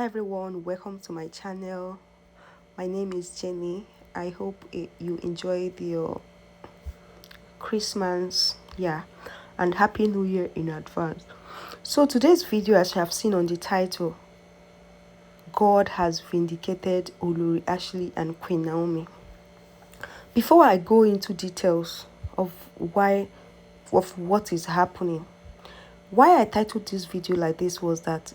Hi everyone, welcome to my channel. My name is Jenny. I hope you enjoyed your Christmas, and Happy New Year in advance. So today's video, as you have seen on the title, God has vindicated Olori Ashley and Queen Naomi. Before I go into details of what is happening, why I titled this video like this was that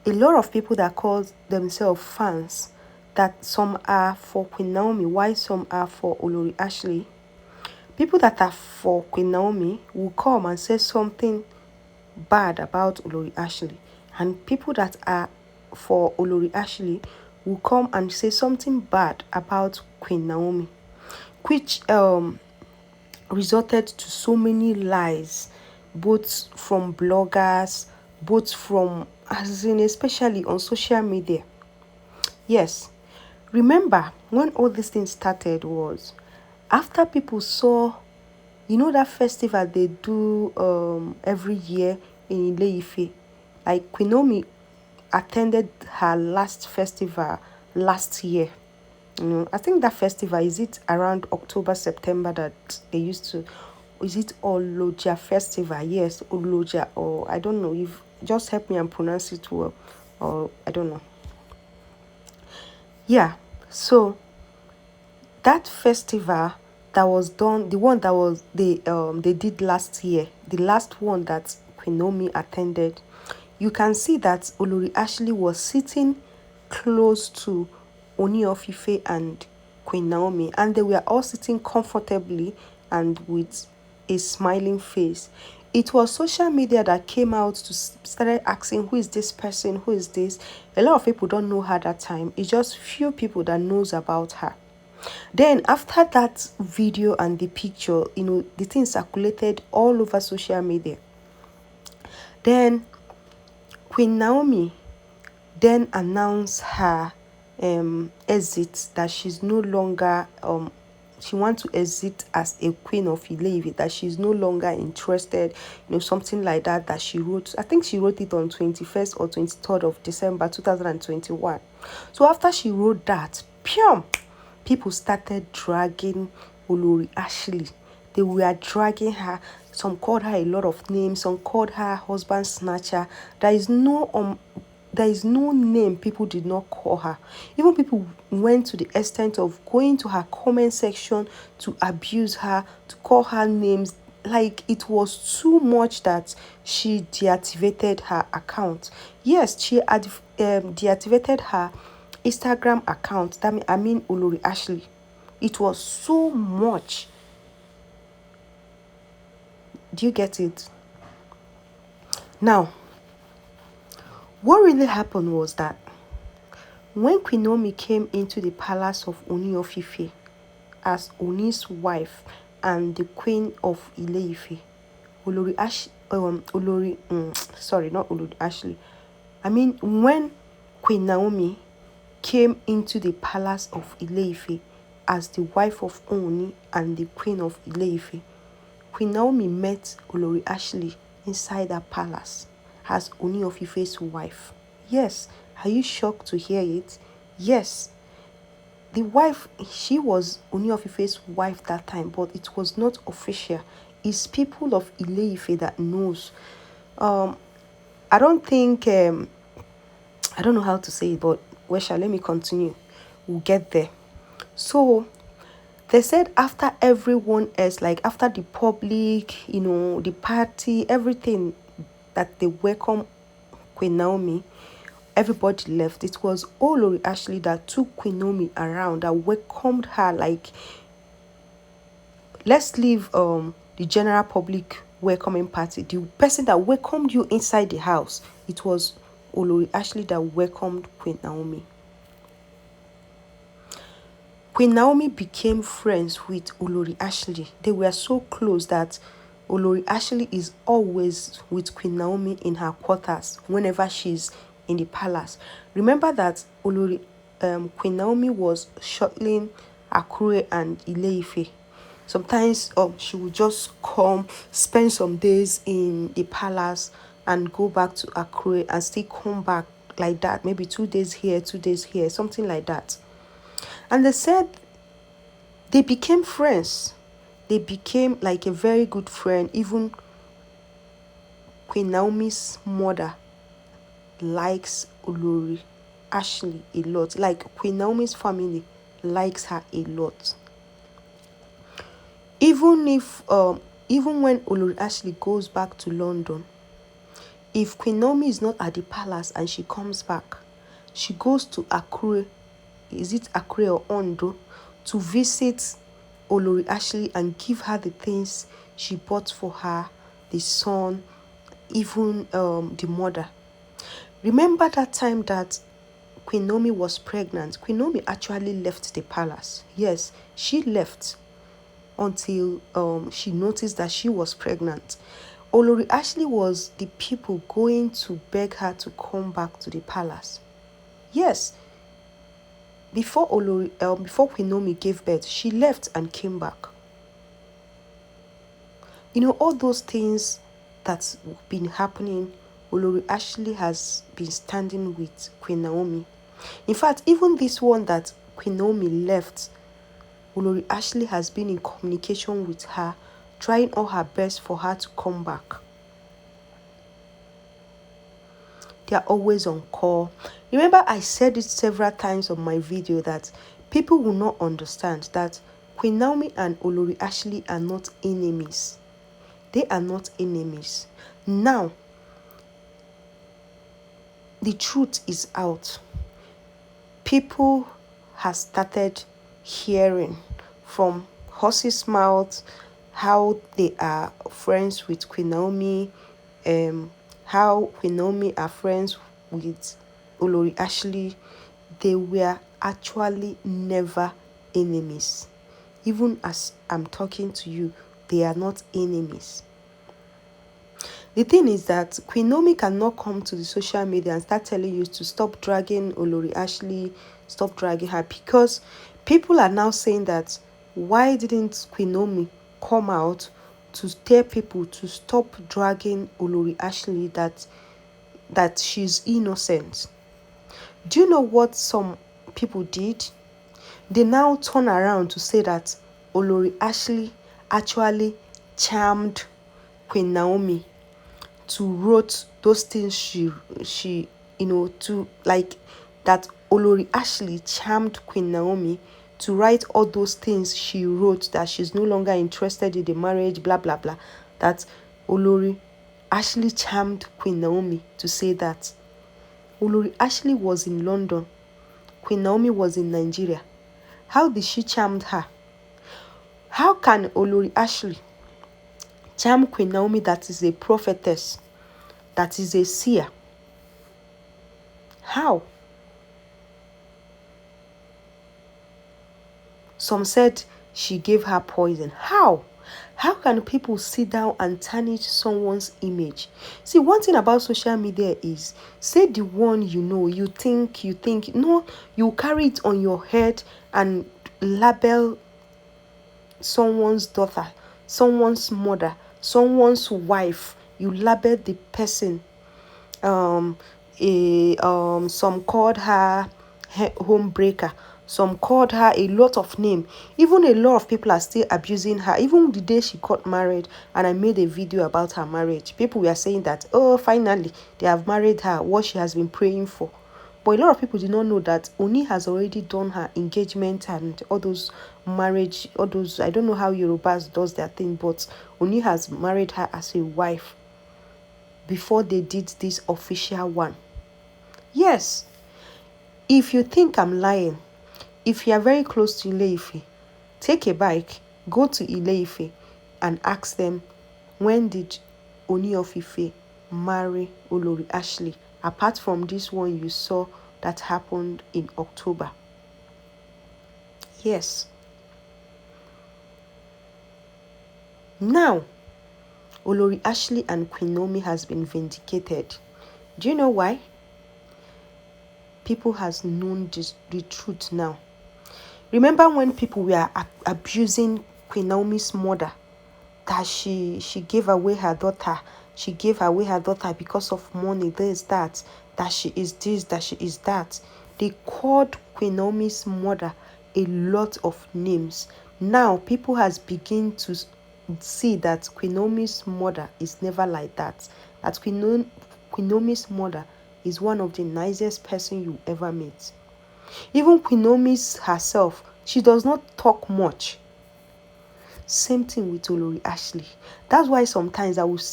a lot of people that call themselves fans, that some are for Queen Naomi, while some are for Olori Ashley. People that are for Queen Naomi will come and say something bad about Olori Ashley, and people that are for Olori Ashley will come and say something bad about Queen Naomi, which resulted to so many lies, both from bloggers, both from, as in, especially on social media. Yes, remember when all these things started was after people saw, that festival they do every year in Ile-Ife. Like Queen Naomi attended her last festival last year. I think that festival, is it around October, September that they used to, is it Olojo Festival? Yes, Olojo, or I don't know, if just help me and pronounce it well, or I don't know. Yeah, so that festival that was done, the one that was they did last year, the last one that Queen Naomi attended, you can see that Olori Ashley was sitting close to Ooni of Ife and Queen Naomi, and they were all sitting comfortably and with a smiling face. It was social media that came out to started asking, who is this person, who is this. A lot of people don't know her that time. It's just few people that knows about her. Then after that video and the picture, the thing circulated all over social media. Then Queen Naomi then announced her exit, that she's no longer she wants to exit as a queen of Ile-Ife, that she's no longer interested, something like that, that she wrote. I think she wrote it on 21st or 23rd of December 2021. So after she wrote that, people started dragging Olori Ashley. They were dragging her. Some called her a lot of names. Some called her husband snatcher. There is no name people did not call her. Even people went to the extent of going to her comment section to abuse her, to call her names. Like, it was too much that she deactivated her account. Yes, she had deactivated her Instagram account. I mean Olori Ashley. It was so much. Do you get it? Now, what really happened was that when Queen Naomi came into the palace of Ooni of Ife as Ooni's wife and the Queen of Ile-Ife, sorry, not Olori Ashley. I mean, when Queen Naomi came into the palace of Ile-Ife as the wife of Ooni and the Queen of Ile-Ife, Queen Naomi met Olori Ashley inside that palace as Ooni of Ife's wife. Yes, are you shocked to hear it? Yes, the wife, she was Ooni of Ife's wife that time, but it was not official. It's people of Ile-Ife that knows. I don't think I don't know how to say it, but let me continue. We'll get there. So they said after everyone else, like after the public, the party, everything, that they welcome Queen Naomi, everybody left. It was Olori Ashley that took Queen Naomi around, that welcomed her. Like, let's leave the general public welcoming party. The person that welcomed you inside the house, it was Olori Ashley that welcomed Queen Naomi. Queen Naomi became friends with Olori Ashley. They were so close that Olori Ashley is always with Queen Naomi in her quarters whenever she's in the palace. Remember that Queen Naomi was shuttling Akure and Ile-Ife. Sometimes she would just come, spend some days in the palace and go back to Akure and still come back like that, maybe 2 days here, 2 days here, something like that. And they said they became friends. They became like a very good friend. Even Queen Naomi's mother likes Olori Ashley a lot. Like Queen Naomi's family likes her a lot. Even when Olori Ashley goes back to London, if Queen Naomi is not at the palace and she comes back, she goes to Akure, is it Akure or Ondo, to visit Olori Ashley and give her the things she bought for her, the son, even the mother. Remember that time that Queen Naomi was pregnant? Queen Naomi actually left the palace. Yes, she left until she noticed that she was pregnant. Olori Ashley was the people going to beg her to come back to the palace. Yes, before Queen Naomi gave birth, she left and came back. All those things that's been happening, Olori Ashley has been standing with Queen Naomi. In fact, even this one that Queen Naomi left, Olori Ashley has been in communication with her, trying all her best for her to come back. They are always on call. Remember, I said it several times on my video that people will not understand that Queen Naomi and Olori Ashley are not enemies. They are not enemies. Now, the truth is out. People have started hearing from horse's mouth how they are friends with Queen Naomi, how Queen Naomi are friends with Olori Ashley. They were actually never enemies. Even as I'm talking to you, they are not enemies. The thing is that Queen Naomi cannot come to the social media and start telling you to stop dragging Olori Ashley, stop dragging her, because people are now saying that why didn't Queen Naomi come out to tell people to stop dragging Olori Ashley, that she's innocent? Do you know what some people did? They now turn around to say that Olori Ashley actually charmed Queen Naomi to wrote those things she to like that Olori Ashley charmed Queen Naomi to write all those things she wrote, that she's no longer interested in the marriage, blah blah blah. That Olori Ashley charmed Queen Naomi to say that. Olori Ashley was in London. Queen Naomi was in Nigeria. How did she charm her? How can Olori Ashley charm Queen Naomi, that is a prophetess, that is a seer? How? Some said she gave her poison. How? How can people sit down and tarnish someone's image? See, one thing about social media is, say the one you think, no, you carry it on your head and label someone's daughter, someone's mother, someone's wife. You label the person. Some called her homebreaker. Some called her a lot of names. Even a lot of people are still abusing her. Even the day she got married, and I made a video about her marriage, people were saying that, oh, finally, they have married her, what she has been praying for. But a lot of people did not know that Ooni has already done her engagement and all those marriage, all those, I don't know how Yorubas does their thing, but Ooni has married her as a wife before they did this official one. Yes, if you think I'm lying, if you are very close to Ile-Ife, take a bike, go to Ile-Ife and ask them, when did Ooni of Ife marry Olori Ashley, apart from this one you saw that happened in October? Yes. Now, Olori Ashley and Queen Naomi has been vindicated. Do you know why? People has known the truth now. Remember when people were abusing Queen Naomi's mother, that she gave away her daughter, she gave away her daughter because of money, that she is this, that she is that. They called Queen Naomi's mother a lot of names. Now people has begin to see that Queen Naomi's mother is never like that. That Queen Naomi's mother is one of the nicest person you ever meet. Even Queen Naomi's herself, she does not talk much. Same thing with Olori Ashley. That's why sometimes I used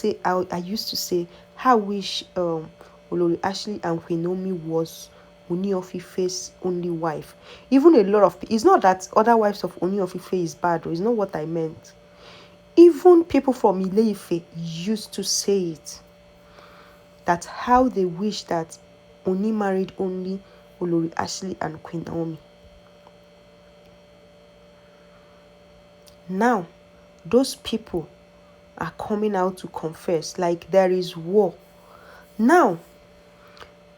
to say, how I wish Olori Ashley and Queen Naomi was Ooni of Ife's only wife. Even a lot of, it's not that other wives of Ooni of Ife is bad, or it's not what I meant. Even people from Ile Ife used to say it. That's how they wish that Ooni married only Olori Ashley and Queen Naomi. Now, those people are coming out to confess like there is war. Now,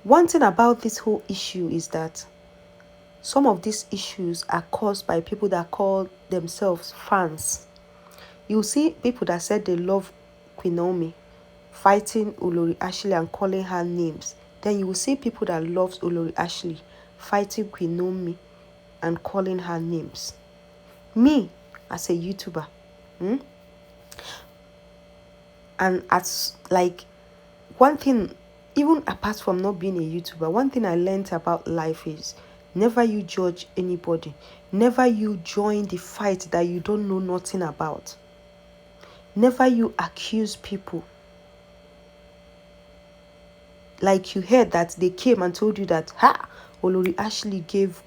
one thing about this whole issue is that some of these issues are caused by people that call themselves fans. You see people that said they love Queen Naomi fighting Olori Ashley and calling her names. Then you will see people that loves Olori Ashley fighting Queen Naomi and calling her names. Me, as a YouTuber, and as like one thing, even apart from not being a YouTuber, one thing I learned about life is never you judge anybody. Never you join the fight that you don't know nothing about. Never you accuse people. Like you heard that they came and told you that, Olori Ashley gave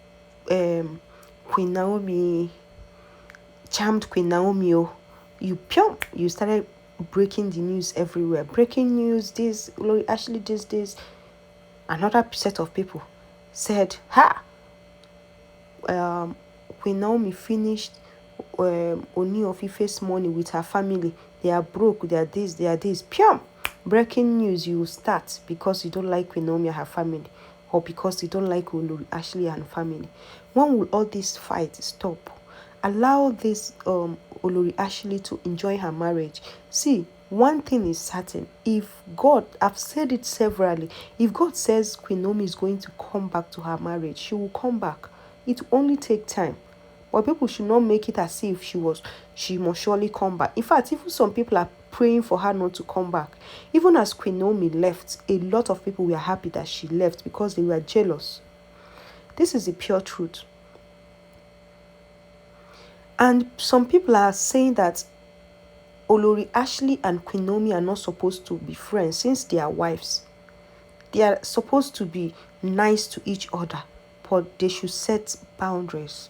Queen Naomi, charmed Queen Naomi. You started breaking the news everywhere. Breaking news, this, Olori Ashley, this. Another set of people said, Queen Naomi finished Ooni of Ife's money with her family. They are broke, they are this. Breaking news, you will start because you don't like Queen Naomi and her family, or because you don't like Olori Ashley and family. When will all this fight stop? Allow this Olori Ashley to enjoy her marriage. See, one thing is certain. If God, I've said it severally, if God says Queen Naomi is going to come back to her marriage, she will come back. It will only take time. But people should not make it as if she must surely come back. In fact, even some people are praying for her not to come back. Even as Queen Naomi left, a lot of people were happy that she left because they were jealous. This is the pure truth. And some people are saying that Olori Ashley and Queen Naomi are not supposed to be friends since they are wives. They are supposed to be nice to each other, but they should set boundaries.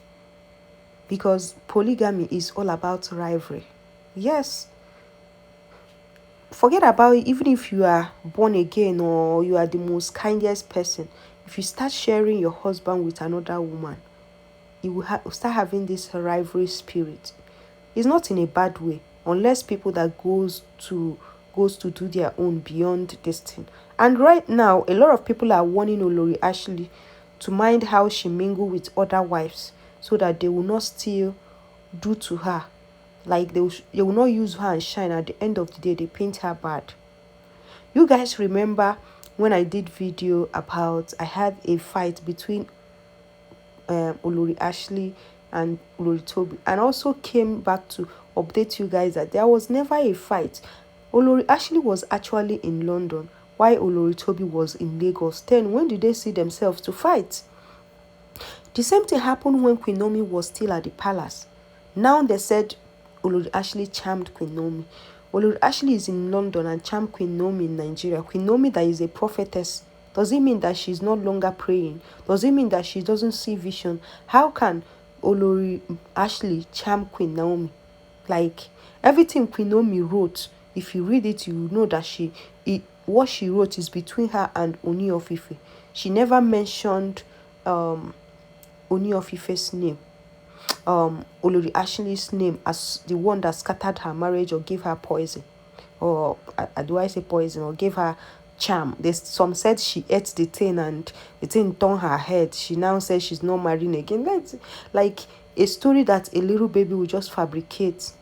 Because polygamy is all about rivalry. Yes. Forget about it, even if you are born again or you are the most kindest person. If you start sharing your husband with another woman, you will start having this rivalry spirit. It's not in a bad way, unless people that goes to do their own beyond this thing. And right now, a lot of people are warning Olori Ashley to mind how she mingle with other wives, so that they will not still do to her. Like they will not use her and shine. At the end of the day, they paint her bad. You guys remember when I did video about, I had a fight between Olori Ashley and Olori Toby, and also came back to update you guys that there was never a fight. Olori Ashley was actually in London, while Olori Toby was in Lagos. Then when did they see themselves to fight? The same thing happened when Queen Naomi was still at the palace. Now they said Olori Ashley charmed Queen Naomi. Olori Ashley is in London and charmed Queen Naomi in Nigeria. Queen Naomi that is a prophetess. Does it mean that she's no longer praying? Does it mean that she doesn't see vision? How can Olori Ashley charm Queen Naomi? Like, everything Queen Naomi wrote, if you read it, you know that what she wrote is between her and Ooni of Ife. She never mentioned Ooni of Ife's name, Olori Ashley's name, as the one that scattered her marriage or gave her poison, or do I say poison, or gave her charm. Some said she ate the thing and the thing turned her head. She now says she's not marrying again. That's like a story that a little baby will just fabricate.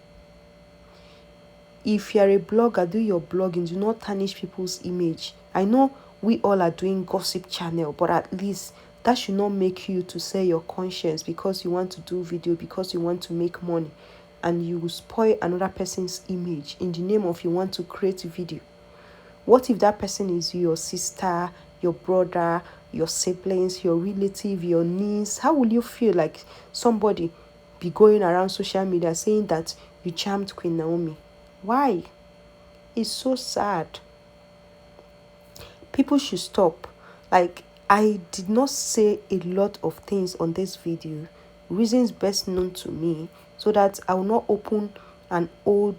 if you're a blogger, do your blogging. Do not tarnish people's image. I know we all are doing gossip channel, but at least that should not make you to sell your conscience because you want to do video, because you want to make money, and you will spoil another person's image in the name of you want to create a video. What if that person is your sister, your brother, your siblings, your relative, your niece? How will you feel like somebody be going around social media saying that you charmed Queen Naomi? Why? It's so sad. People should stop. Like, I did not say a lot of things on this video, reasons best known to me, so that I will not open an old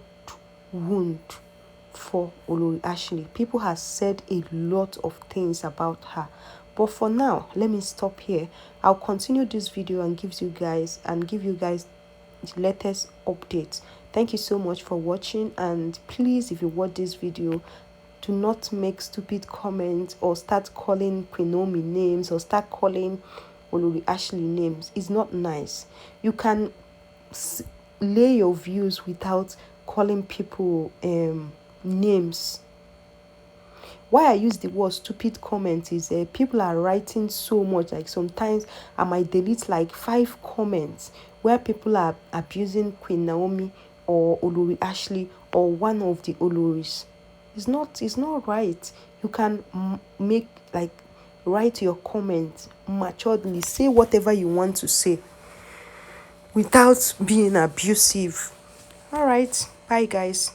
wound for Olori Ashley. People have said a lot of things about her. But for now, let me stop here. I'll continue this video and give you guys the latest updates. Thank you so much for watching, and please, if you watch this video, do not make stupid comments or start calling Queen Naomi names or start calling Olori Ashley names. It's not nice. You can lay your views without calling people names. Why I use the word stupid comment is people are writing so much. Like, sometimes I might delete like 5 comments where people are abusing Queen Naomi or Olori Ashley or one of the Oloris. It's not right. You can write your comments maturely, say whatever you want to say without being abusive. All right, bye guys.